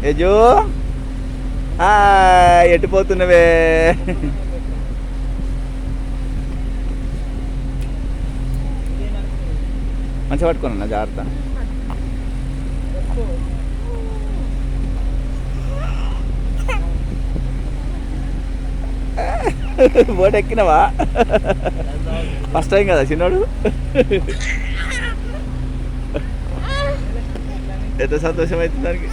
యజు ఎటు పోతున్నవే? మంచిగా పట్టుకున్నా జాగ్రత్త. బోట్ ఎక్కినవా? ఫస్ట్ టైం కదా చిన్నోడు. ఎంత సంతోషం అవుతుంది దానికి.